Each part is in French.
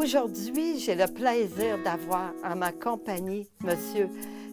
Aujourd'hui, j'ai le plaisir d'avoir en ma compagnie M.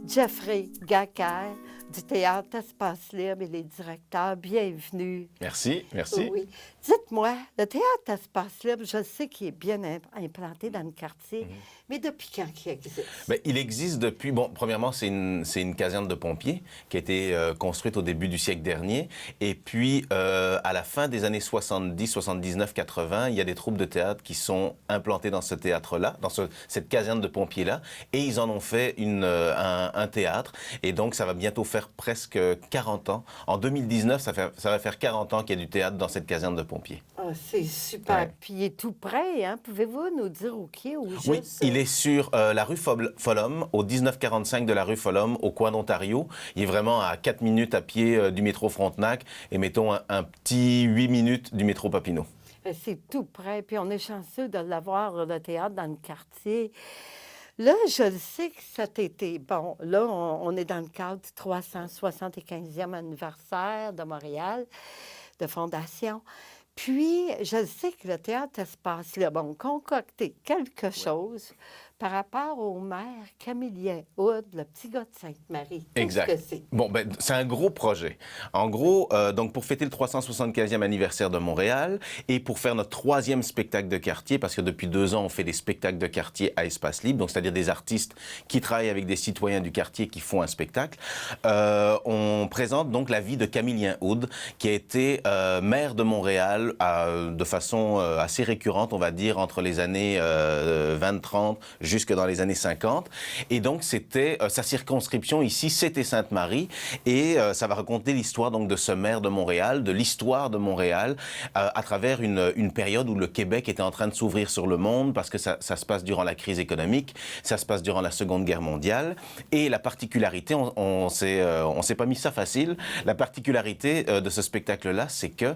Jeffrey Gacker du Théâtre Espace Libre. Il est directeur. Bienvenue. Merci, merci. Oui. Dites-moi, le Théâtre Espace Libre, je sais qu'il est bien implanté dans le quartier, mais depuis quand il existe? Bien, il existe depuis, bon, premièrement, c'est une caserne de pompiers qui a été construite au début du siècle dernier. Et puis, à la fin des années 70, 79, 80, il y a des troupes de théâtre qui sont implantées dans ce théâtre-là, dans cette caserne de pompiers-là. Et ils en ont fait un théâtre. Et donc, ça va bientôt faire presque 40 ans. En 2019, ça va faire 40 ans qu'il y a du théâtre dans cette caserne de pompiers. Oh, c'est super. Ouais. Puis il est tout près, hein? Pouvez-vous nous dire où qui est ou juste... Oui, il est sur la rue Folhomme, au 1945 de la rue Folhomme, au coin d'Ontario. Il est vraiment à 4 minutes à pied du métro Frontenac et mettons un petit 8 minutes du métro Papineau. C'est tout près. Puis on est chanceux de l'avoir, le théâtre, dans le quartier. Là, je le sais que cet été, bon, là, on est dans le cadre du 375e anniversaire de Montréal, de fondation. Puis, je sais que le Théâtre Espace Libre a concocté quelque chose par rapport au maire Camillien Hood, le petit gars de Sainte-Marie. Exact. Qu'est-ce que c'est? Bon, ben, c'est un gros projet. En gros, donc pour fêter le 375e anniversaire de Montréal et pour faire notre 3e spectacle de quartier, parce que depuis 2 ans, on fait des spectacles de quartier à Espace Libre, donc c'est-à-dire des artistes qui travaillent avec des citoyens du quartier qui font un spectacle. On présente donc la vie de Camillien Hood, qui a été maire de Montréal de façon assez récurrente, on va dire, entre les années 20-30 jusque dans les années 50. Et donc, c'était sa circonscription ici, c'était Sainte-Marie. Et ça va raconter l'histoire donc de ce maire de Montréal, de l'histoire de Montréal, à travers une période où le Québec était en train de s'ouvrir sur le monde, parce que ça se passe durant la crise économique, ça se passe durant la Seconde Guerre mondiale. Et la particularité, on s'est pas mis ça facile, la particularité de ce spectacle-là, c'est que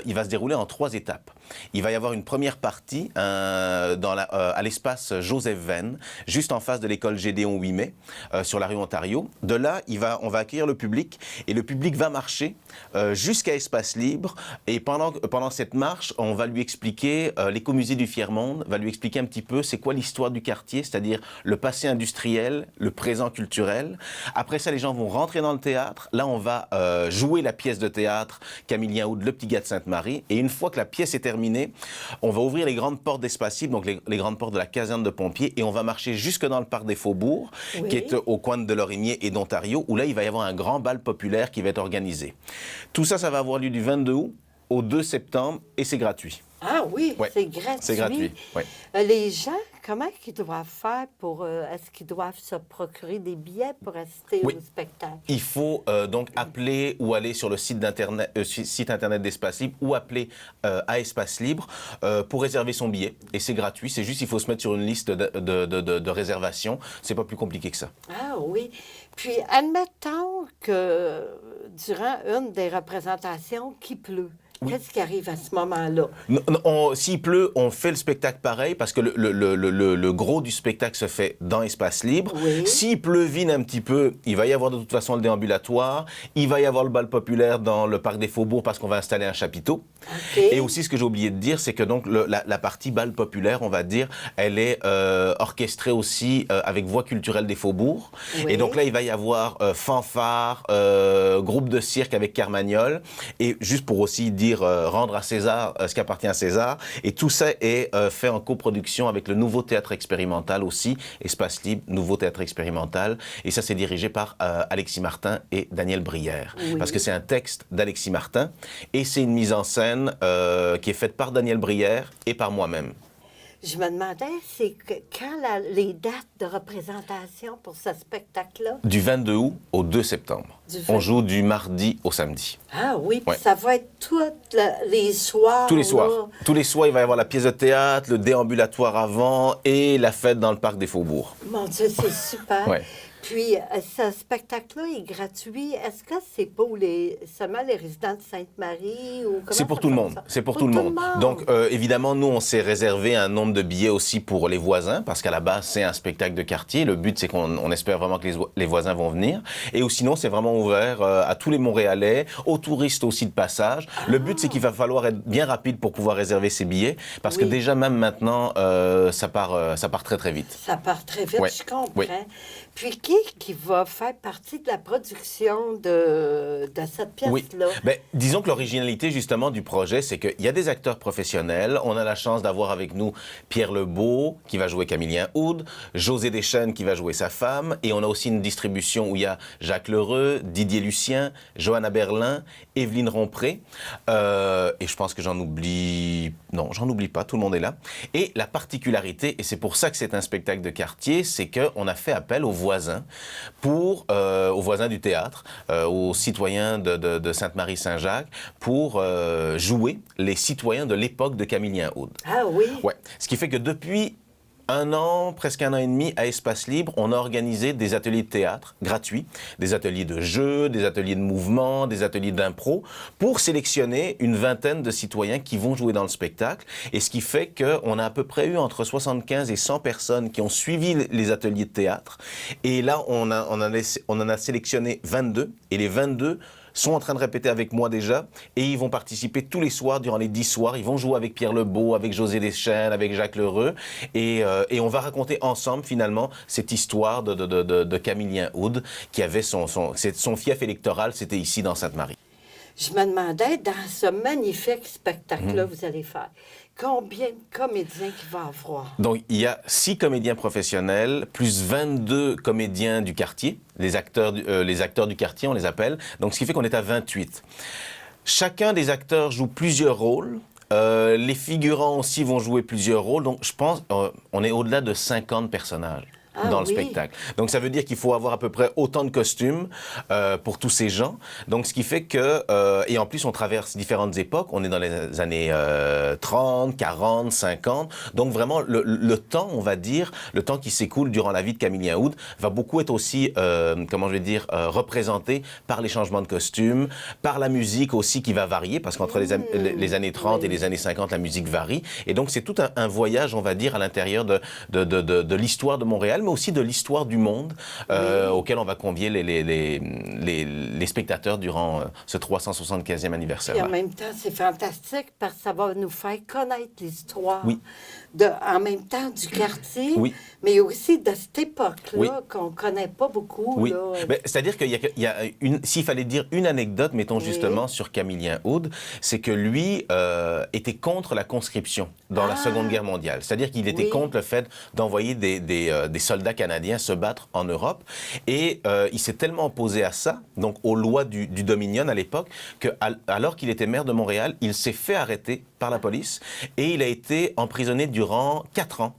il va se dérouler en 3 étapes. Il va y avoir une première partie à l'espace Joseph Venn, juste en face de l'école Gédéon 8 mai, sur la rue Ontario. De là, on va accueillir le public et le public va marcher jusqu'à Espace Libre. Et pendant cette marche, on va lui expliquer, l'écomusée du Fier-Monde va lui expliquer un petit peu c'est quoi l'histoire du quartier, c'est-à-dire le passé industriel, le présent culturel. Après ça, les gens vont rentrer dans le théâtre. Là, on va jouer la pièce de théâtre Camillien Hood, le petit gars de Sainte-Marie. Et une fois que la pièce est terminée, on va ouvrir les grandes portes d'Espace Libre, donc les grandes portes de la caserne de pompiers, et on va marcher jusque dans le parc des Faubourgs, qui est au coin de Lorimier et d'Ontario, où là, il va y avoir un grand bal populaire qui va être organisé. Tout ça, ça va avoir lieu du 22 août au 2 septembre, et c'est gratuit. Ah oui, Ouais, c'est gratuit. C'est gratuit, oui. Les gens, comment ils doivent faire pour... est-ce qu'ils doivent se procurer des billets pour assister Oui. au spectacle? Il faut donc appeler ou aller sur le site internet d'Espace Libre ou appeler à Espace Libre pour réserver son billet. Et c'est gratuit, c'est juste il faut se mettre sur une liste de réservation. C'est pas plus compliqué que ça. Ah oui. Puis, admettons que durant une des représentations, qu'il pleut. Oui. Qu'est-ce qui arrive à ce moment-là? S'il pleut, on fait le spectacle pareil parce que le gros du spectacle se fait dans Espace Libre. Oui. S'il pleuvine un petit peu, il va y avoir de toute façon le déambulatoire. Il va y avoir le bal populaire dans le parc des Faubourgs parce qu'on va installer un chapiteau. Okay. Et aussi, ce que j'ai oublié de dire, c'est que donc la partie bal populaire, on va dire, elle est orchestrée aussi avec Voix culturelle des Faubourgs. Oui. Et donc là, il va y avoir fanfare, groupe de cirque avec Carmagnole. Et juste pour aussi dire rendre à César ce qui appartient à César. Et tout ça est fait en coproduction avec le Nouveau Théâtre Expérimental aussi, Espace Libre, Nouveau Théâtre Expérimental. Et ça, c'est dirigé par Alexis Martin et Daniel Brière. Oui. Parce que c'est un texte d'Alexis Martin et c'est une mise en scène qui est faite par Daniel Brière et par moi-même. Je me demandais, c'est quand les dates de représentation pour ce spectacle-là? Du 22 août au 2 septembre. On joue du mardi au samedi. Ah oui, puis Ouais. ça va être tous les soirs. Tous les soirs. Là. Tous les soirs, il va y avoir la pièce de théâtre, le déambulatoire avant et la fête dans le parc des Faubourgs. Mon Dieu, c'est super. Ouais. Puis, ce spectacle-là est gratuit. Est-ce que c'est pour seulement les résidents de Sainte-Marie ou comment C'est pour ça tout le monde. fonctionne? C'est pour tout le monde. Donc, évidemment, nous, on s'est réservé un nombre de billets aussi pour les voisins, parce qu'à la base, c'est un spectacle de quartier. Le but, c'est qu'on espère vraiment que les voisins vont venir. Et ou sinon, c'est vraiment ouvert à tous les Montréalais, aux touristes aussi de passage. Le but, c'est qu'il va falloir être bien rapide pour pouvoir réserver ses billets, parce que déjà, même maintenant, ça part très, très vite. Ça part très vite, Ouais. je comprends. Oui. Puis, qui va faire partie de la production de cette pièce-là? Oui. Ben, disons que l'originalité, justement, du projet, c'est qu'il y a des acteurs professionnels. On a la chance d'avoir avec nous Pierre Lebeau, qui va jouer Camillien Oud, José Deschênes, qui va jouer sa femme, et on a aussi une distribution où il y a Jacques Lheureux, Didier Lucien, Johanna Berlin, Evelyne Rompré, et je pense que j'en oublie... Non, j'en oublie pas, tout le monde est là. Et la particularité, et c'est pour ça que c'est un spectacle de quartier, c'est qu'on a fait appel aux voisins, aux voisins du théâtre, aux citoyens de Sainte-Marie-Saint-Jacques, pour jouer les citoyens de l'époque de Camillien Oud. Ah oui? Ouais. Ce qui fait que depuis un an, presque un an et demi, à Espace Libre, on a organisé des ateliers de théâtre gratuits, des ateliers de jeu, des ateliers de mouvement, des ateliers d'impro, pour sélectionner une vingtaine de citoyens qui vont jouer dans le spectacle. Et ce qui fait qu'on a à peu près eu entre 75 et 100 personnes qui ont suivi les ateliers de théâtre. Et là, on en a sélectionné 22, et les 22 sont en train de répéter avec moi déjà, et ils vont participer tous les soirs, durant les 10 soirs. Ils vont jouer avec Pierre Lebeau, avec José Deschênes, avec Jacques Lheureux, et on va raconter ensemble, finalement, cette histoire de Camillien Oud, qui avait son fief électoral, c'était ici, dans Sainte-Marie. Je me demandais, dans ce magnifique spectacle-là que vous allez faire, combien de comédiens qu'il va avoir? Donc, il y a 6 comédiens professionnels, plus 22 comédiens du quartier, les acteurs du quartier, on les appelle. Donc, ce qui fait qu'on est à 28. Chacun des acteurs joue plusieurs rôles. Les figurants aussi vont jouer plusieurs rôles. Donc, je pense on est au-delà de 50 personnages dans le spectacle. Donc, ça veut dire qu'il faut avoir à peu près autant de costumes pour tous ces gens. Donc, ce qui fait que... et en plus, on traverse différentes époques. On est dans les années 30, 40, 50. Donc, vraiment, le temps, on va dire, le temps qui s'écoule durant la vie de Camillien Oud va beaucoup être aussi, représenté par les changements de costumes, par la musique aussi qui va varier, parce qu'entre les années 30 et les années 50, la musique varie. Et donc, c'est tout un voyage, on va dire, à l'intérieur de l'histoire de Montréal, mais aussi de l'histoire du monde auquel on va convier les spectateurs durant ce 375e anniversaire. Et en même temps, c'est fantastique parce que ça va nous faire connaître l'histoire, Oui. en même temps du quartier, Oui. mais aussi de cette époque-là Oui. qu'on ne connaît pas beaucoup. Oui, Là. c'est-à-dire s'il fallait dire une anecdote, mettons justement sur Camillien Oud, c'est que lui était contre la conscription dans la Seconde Guerre mondiale. C'est-à-dire qu'il était contre le fait d'envoyer des soldats canadiens se battre en Europe. Et il s'est tellement opposé à ça, donc aux lois du Dominion à l'époque, qu'alors qu'il était maire de Montréal, il s'est fait arrêter par la police et il a été emprisonné durant 4 ans.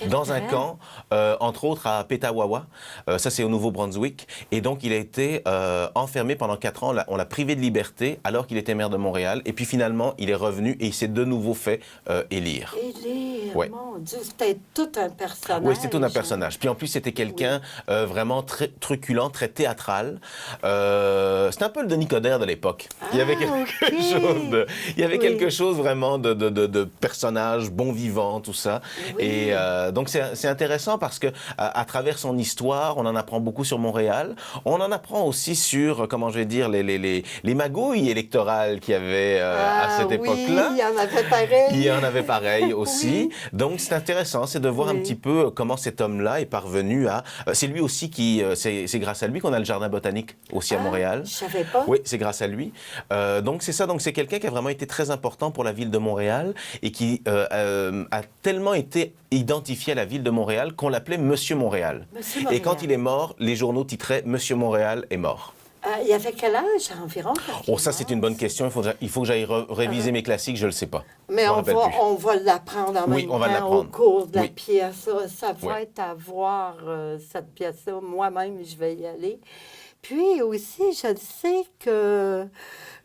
Dans un camp, entre autres à Petawawa, ça c'est au Nouveau-Brunswick, et donc il a été enfermé pendant 4 ans, on l'a privé de liberté alors qu'il était maire de Montréal, et puis finalement il est revenu et il s'est de nouveau fait élire. Élire, Ouais. mon Dieu, c'était tout un personnage. Oui, c'était tout un personnage. Puis en plus, c'était quelqu'un vraiment très truculent, très théâtral. C'était un peu le Denis Coderre de l'époque. Il y avait quelque chose vraiment de personnage bon vivant, tout ça. Oui. Et donc, c'est intéressant parce que à travers son histoire, on en apprend beaucoup sur Montréal. On en apprend aussi sur, comment je vais dire, les magouilles électorales qu'il y avait à cette époque-là. Oui, il y en avait pareil. Il y en avait pareil aussi. Oui. Donc, c'est intéressant, c'est de voir un petit peu comment cet homme-là est parvenu à... C'est lui aussi qui... C'est grâce à lui qu'on a le jardin botanique aussi à Montréal. Je savais pas. Oui, c'est grâce à lui. Donc, c'est ça. Donc, c'est quelqu'un qui a vraiment été très important pour la ville de Montréal et qui a tellement été identifié à la ville de Montréal qu'on l'appelait Monsieur Montréal. Monsieur Et Montréal. quand il est mort, les journaux titraient Monsieur Montréal est mort. Il avait quel âge environ? Oh, ça, c'est une bonne question. Il faut que j'aille réviser mes classiques, je ne le sais pas. Mais Je m'en on rappelle va, plus. on va l'apprendre en Oui, même on va temps au l'apprendre. cours de la Oui. pièce. Ça va Oui. être à voir, cette pièce-là. Moi-même, je vais y aller. Puis aussi, je sais que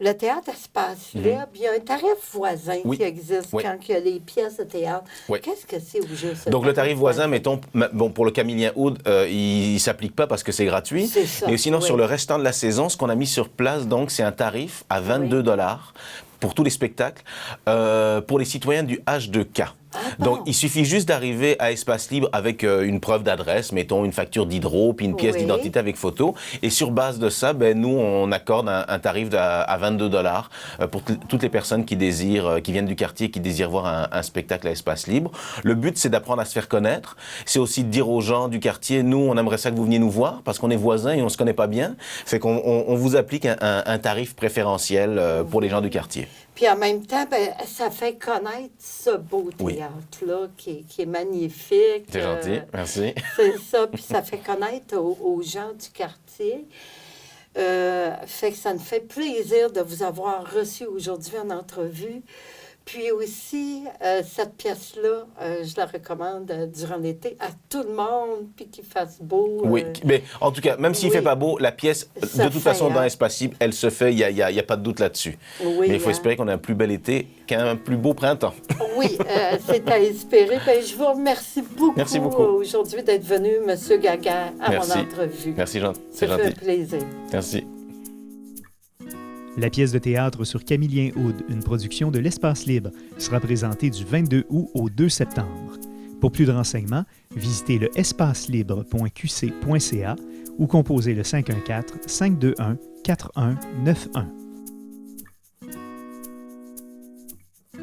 le théâtre Espace Libre, il y a un tarif voisin Oui. qui existe Oui. quand il y a les pièces de théâtre. Oui. Qu'est-ce que c'est au juste? Donc le tarif voisin, mettons, bon, pour le Camillien Aude, il ne s'applique pas parce que c'est gratuit. C'est ça, Mais sinon, oui. sur le restant de la saison, ce qu'on a mis sur place, donc, c'est un tarif à 22 $ pour tous les spectacles, pour les citoyens du H2K. Ah, Donc, bon. il suffit juste d'arriver à Espace Libre avec une preuve d'adresse, mettons une facture d'hydro, puis une pièce Oui. d'identité avec photo. Et sur base de ça, ben, nous, on accorde un tarif à 22 $ pour toutes les personnes qui désirent, qui viennent du quartier, qui désirent voir un spectacle à Espace Libre. Le but, c'est d'apprendre à se faire connaître. C'est aussi de dire aux gens du quartier, nous, on aimerait ça que vous veniez nous voir, parce qu'on est voisins et on se connaît pas bien. Fait qu'on vous applique un tarif préférentiel pour les gens du quartier. Puis en même temps, ben, ça fait connaître ce beau Oui. théâtre-là qui est magnifique. C'est gentil, merci. C'est ça, puis ça fait connaître aux gens du quartier. Fait que ça me fait plaisir de vous avoir reçu aujourd'hui en entrevue. Puis aussi, cette pièce-là, je la recommande durant l'été à tout le monde, puis qu'il fasse beau. Oui, mais en tout cas, même s'il ne oui. fait pas beau, la pièce, Ça de toute fait, façon, dans hein. Espace Libre, elle se fait, il n'y a pas de doute là-dessus. Oui, Mais il faut hein. espérer qu'on ait un plus bel été qu'un plus beau printemps. Oui, c'est à espérer. Ben, je vous remercie beaucoup, Merci beaucoup. Aujourd'hui d'être venu, M. Gaga, à Merci. mon entrevue. Merci, c'est Ça fait gentil. un plaisir. Merci. La pièce de théâtre sur Camillien Aude, une production de l'Espace Libre, sera présentée du 22 août au 2 septembre. Pour plus de renseignements, visitez le espacelibre.qc.ca ou composez le 514-521-4191.